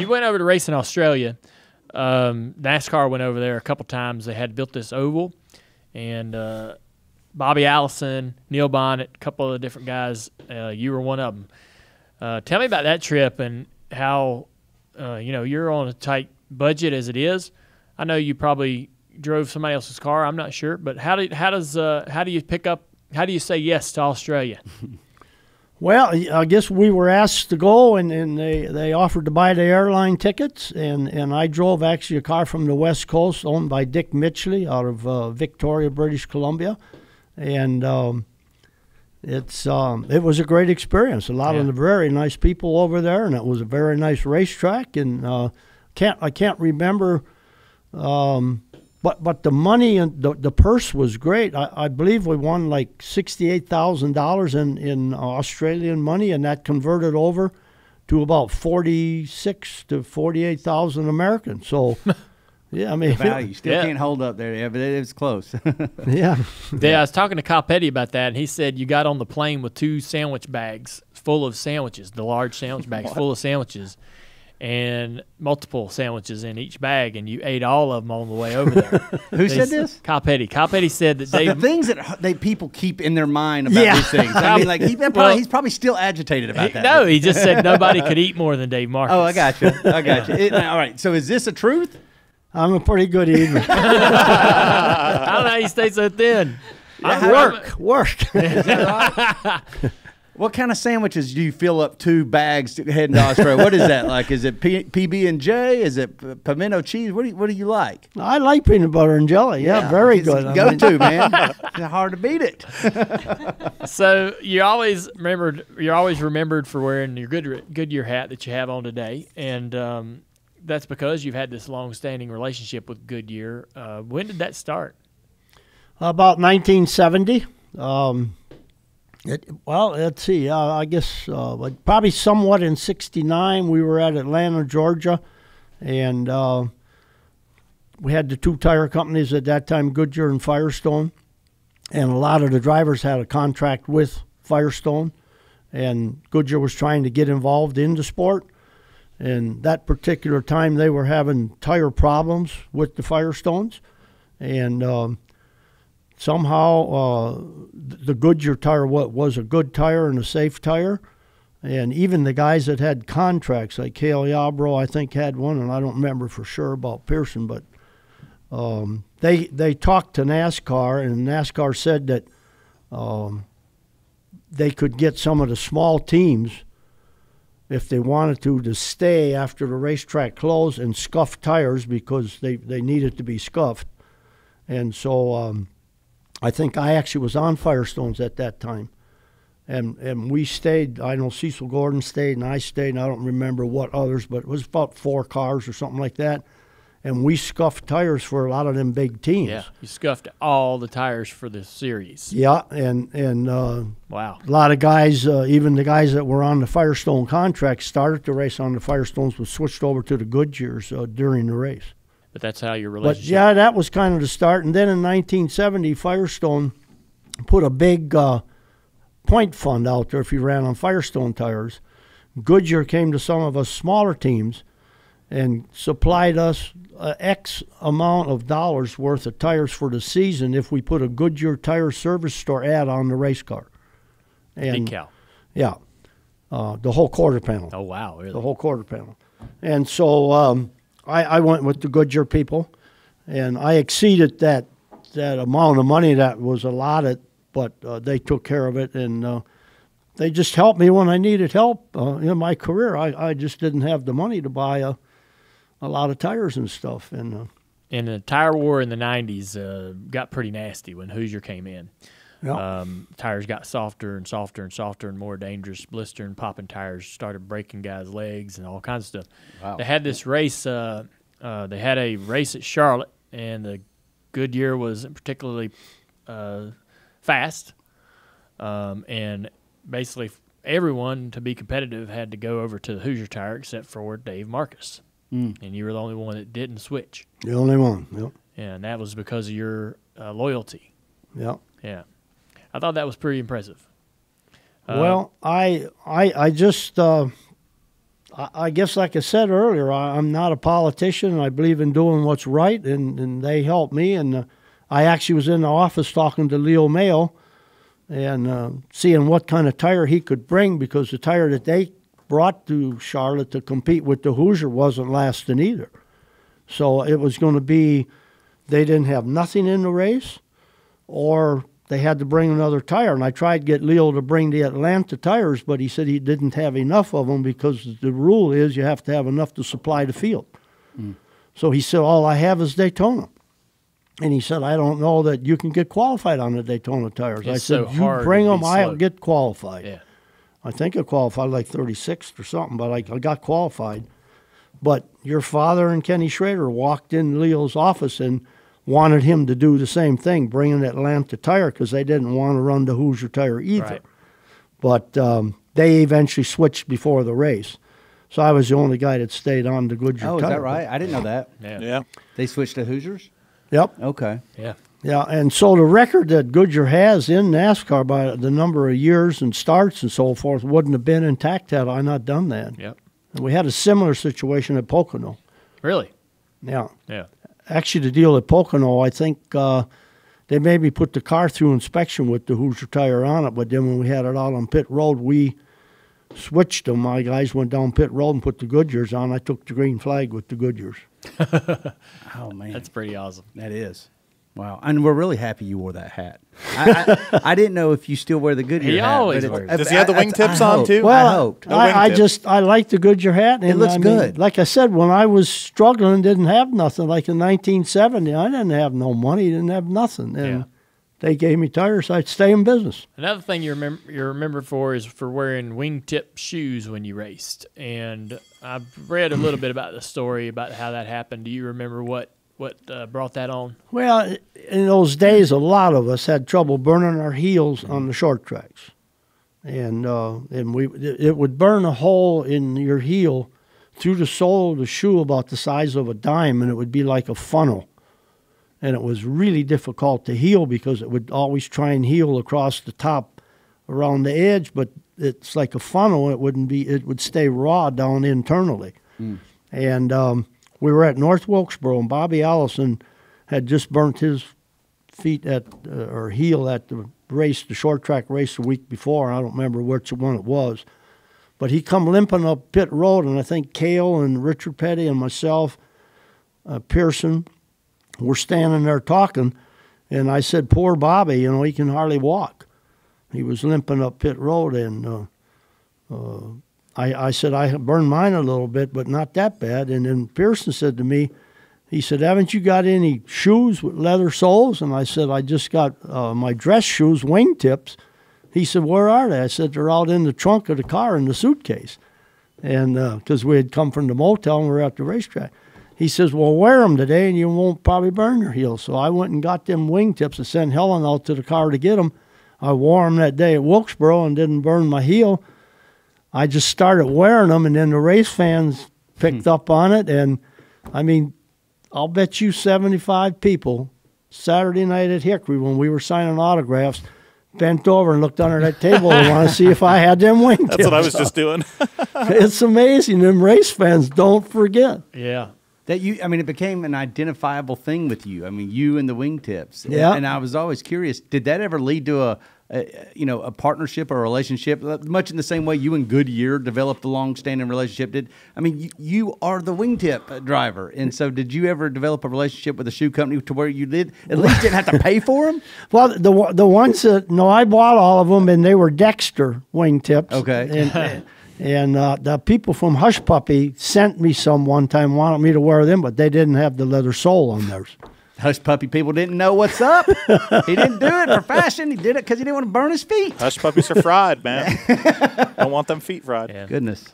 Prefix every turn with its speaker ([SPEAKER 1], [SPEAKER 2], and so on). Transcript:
[SPEAKER 1] you went over to race in Australia. NASCAR went over there a couple times. They had built this oval, and Bobby Allison, Neil Bonnet, a couple of different guys. You were one of them. Tell me about that trip and how you're on a tight budget as it is. I know you probably drove somebody else's car. I'm not sure, but how do you say yes to Australia?
[SPEAKER 2] Well, I guess we were asked to go, and they offered to buy the airline tickets, and I drove actually a car from the West Coast owned by Dick Mitchley out of Victoria, British Columbia, and it was a great experience. A lot of the very nice people over there, and it was a very nice racetrack, and I can't remember. But the money and the purse was great. I believe we won like $68,000 in Australian money, and that converted over to about 46 to 48,000 American. So, yeah, I mean,
[SPEAKER 3] the value still can't hold up there, but it was close.
[SPEAKER 2] Yeah.
[SPEAKER 1] I was talking to Kyle Petty about that, and he said you got on the plane with 2 sandwich bags full of sandwiches, the large sandwich bags full of sandwiches. And multiple sandwiches in each bag, and you ate all of them on the way over there.
[SPEAKER 3] Who said this?
[SPEAKER 1] Kyle Petty. Kyle Petty said that
[SPEAKER 3] the things that people keep in their mind about these things. I mean, like he's probably still agitated about that.
[SPEAKER 1] No, he just said nobody could eat more than Dave Marcis.
[SPEAKER 3] Oh, I got you. All right. So is this a truth?
[SPEAKER 2] I'm a pretty good eater.
[SPEAKER 1] I don't know how you stay so thin.
[SPEAKER 2] Work.
[SPEAKER 3] Is that right? What kind of sandwiches do you fill up 2 bags heading to Australia? What is that like? Is it PB&J? Is it pimento cheese? What do you like?
[SPEAKER 2] I like peanut butter and jelly. Yeah, very good.
[SPEAKER 3] Go-to, man. It's hard to beat it.
[SPEAKER 1] So you're always remembered for wearing your Goodyear hat that you have on today, and that's because you've had this long-standing relationship with Goodyear. When did that start?
[SPEAKER 2] About 1970. Well, let's see. I guess probably somewhat in '69. We were at Atlanta, Georgia, and we had the 2 tire companies at that time, Goodyear and Firestone, and a lot of the drivers had a contract with Firestone, and Goodyear was trying to get involved in the sport. And that particular time, they were having tire problems with the Firestones, and somehow the Goodyear tire was a good tire and a safe tire. And even the guys that had contracts, like Cale Yarbrough, I think, had one, and I don't remember for sure about Pearson, but they talked to NASCAR, and NASCAR said that they could get some of the small teams, if they wanted to stay after the racetrack closed and scuff tires because they needed to be scuffed. And so I think I actually was on Firestones at that time. And we stayed. I know Cecil Gordon stayed, and I stayed, and I don't remember what others, but it was about 4 cars or something like that. And we scuffed tires for a lot of them big teams.
[SPEAKER 1] Yeah, you scuffed all the tires for the series.
[SPEAKER 2] Yeah, and
[SPEAKER 1] wow,
[SPEAKER 2] a lot of guys, even the guys that were on the Firestone contract, started to race on the Firestones, was switched over to the Goodyears during the race.
[SPEAKER 1] But that's how your relationship.
[SPEAKER 2] But yeah, that was kind of the start. And then in 1970, Firestone put a big point fund out there if you ran on Firestone tires. Goodyear came to some of us smaller teams and supplied us X amount of dollars worth of tires for the season if we put a Goodyear tire service store ad on the race car. And
[SPEAKER 1] decal.
[SPEAKER 2] Yeah. The whole quarter panel.
[SPEAKER 1] Oh, wow. Really?
[SPEAKER 2] The whole quarter panel. And so I went with the Goodyear people, and I exceeded that amount of money that was allotted, but they took care of it, and they just helped me when I needed help in my career. I just didn't have the money to buy a lot of tires and stuff. And
[SPEAKER 1] the tire war in the 90s got pretty nasty when Hoosier came in.
[SPEAKER 2] Yep.
[SPEAKER 1] Tires got softer and softer and softer and more dangerous. Blistering, popping tires started breaking guys' legs and all kinds of stuff.
[SPEAKER 3] Wow.
[SPEAKER 1] They had this race. They had a race at Charlotte, and the Goodyear wasn't particularly fast. And basically everyone, to be competitive, had to go over to the Hoosier tire except for Dave Marcis. And you were the only one that didn't switch.
[SPEAKER 2] The only one, yep.
[SPEAKER 1] And that was because of your loyalty.
[SPEAKER 2] Yep.
[SPEAKER 1] Yeah. I thought that was pretty impressive.
[SPEAKER 2] Well, I just I guess, like I said earlier, I'm not a politician. I believe in doing what's right, and they helped me. And I actually was in the office talking to Leo Mayo and seeing what kind of tire he could bring, because the tire that they brought to Charlotte to compete with the Hoosier wasn't lasting either. So it was going to be they didn't have nothing in the race, or they had to bring another tire. And I tried to get Leo to bring the Atlanta tires, but he said he didn't have enough of them, because the rule is you have to have enough to supply the field. So he said, all I have is Daytona. And he said, I don't know that you can get qualified on the Daytona tires. I said, you bring them, I'll get qualified.
[SPEAKER 1] Yeah.
[SPEAKER 2] I think I qualified like 36th or something, but I got qualified. But your father and Kenny Schrader walked in Leo's office and wanted him to do the same thing, bring an Atlanta tire, because they didn't want to run the Hoosier tire either.
[SPEAKER 1] Right.
[SPEAKER 2] But they eventually switched before the race. So I was the only guy that stayed on the Goodyear tire.
[SPEAKER 3] Oh, is that right? I didn't know that.
[SPEAKER 4] Yeah.
[SPEAKER 3] They switched to Hoosiers?
[SPEAKER 2] Yep.
[SPEAKER 3] Okay.
[SPEAKER 1] Yeah.
[SPEAKER 2] Yeah, and so the record that Goodyear has in NASCAR by the number of years and starts and so forth wouldn't have been intact had I not done that.
[SPEAKER 1] Yep.
[SPEAKER 2] And we had a similar situation at Pocono.
[SPEAKER 1] Really?
[SPEAKER 2] Yeah.
[SPEAKER 1] Yeah.
[SPEAKER 2] Actually, the deal at Pocono, I think they maybe put the car through inspection with the Hoosier tire on it, but then when we had it out on pit road, we switched them. My guys went down pit road and put the Goodyears on. I took the green flag with the Goodyears.
[SPEAKER 3] Oh, man.
[SPEAKER 1] That's pretty awesome.
[SPEAKER 3] That is. Wow. And we're really happy you wore that hat. I didn't know if you still wear the Goodyear
[SPEAKER 1] He
[SPEAKER 3] hat.
[SPEAKER 1] always
[SPEAKER 3] but
[SPEAKER 1] wears
[SPEAKER 4] it. Does he have the wingtips on, too?
[SPEAKER 2] Well,
[SPEAKER 3] I hoped.
[SPEAKER 2] I like the Goodyear hat. And
[SPEAKER 3] It looks good.
[SPEAKER 2] Like I said, when I was struggling and didn't have nothing, like in 1970, I didn't have no money, didn't have nothing. And
[SPEAKER 1] Yeah.
[SPEAKER 2] they gave me tires, I'd stay in business.
[SPEAKER 1] Another thing you're remembered for is for wearing wingtip shoes when you raced. And I've read a little bit about the story about how that happened. Do you remember what brought that on?
[SPEAKER 2] Well, in those days, a lot of us had trouble burning our heels on the short tracks. And it would burn a hole in your heel through the sole of the shoe about the size of a dime, and it would be like a funnel. And it was really difficult to heal because it would always try and heal across the top around the edge, but it's like a funnel. It would stay raw down internally. And we were at North Wilkesboro, and Bobby Allison had just burnt his feet or heel at the race, the short track race the week before. I don't remember which one it was. But he come limping up pit road, and I think Cale and Richard Petty and myself, Pearson, were standing there talking, and I said, poor Bobby, he can hardly walk. He was limping up pit road, and I said, I burned mine a little bit, but not that bad. And then Pearson said to me, he said, haven't you got any shoes with leather soles? And I said, I just got my dress shoes, wingtips. He said, where are they? I said, they're out in the trunk of the car in the suitcase. And because we had come from the motel and we were at the racetrack. He says, well, wear them today and you won't probably burn your heels. So I went and got them wingtips and sent Helen out to the car to get them. I wore them that day at Wilkesboro and didn't burn my heel. I just started wearing them, and then the race fans picked up on it. And, I mean, I'll bet you 75 people Saturday night at Hickory when we were signing autographs bent over and looked under that table and want to see if I had them wingtips.
[SPEAKER 4] That's what I was just doing.
[SPEAKER 2] It's amazing. Them race fans don't forget.
[SPEAKER 1] Yeah.
[SPEAKER 3] It became an identifiable thing with you. I mean, you and the wingtips.
[SPEAKER 2] Yeah.
[SPEAKER 3] And I was always curious, did that ever lead to a partnership or a relationship, much in the same way you and Goodyear developed a long-standing relationship? You are the wingtip driver, and so did you ever develop a relationship with a shoe company to where you at least didn't have to pay for them?
[SPEAKER 2] Well, the ones that, I bought all of them, and they were Dexter wingtips.
[SPEAKER 3] Okay.
[SPEAKER 2] And the people from Hush Puppy sent me some one time, wanted me to wear them, but they didn't have the leather sole on theirs.
[SPEAKER 3] Hush Puppy people didn't know what's up. He didn't do it for fashion. He did it because he didn't want to burn his feet.
[SPEAKER 4] Hush puppies are fried, man. Don't want them feet fried.
[SPEAKER 1] Yeah.
[SPEAKER 3] Goodness.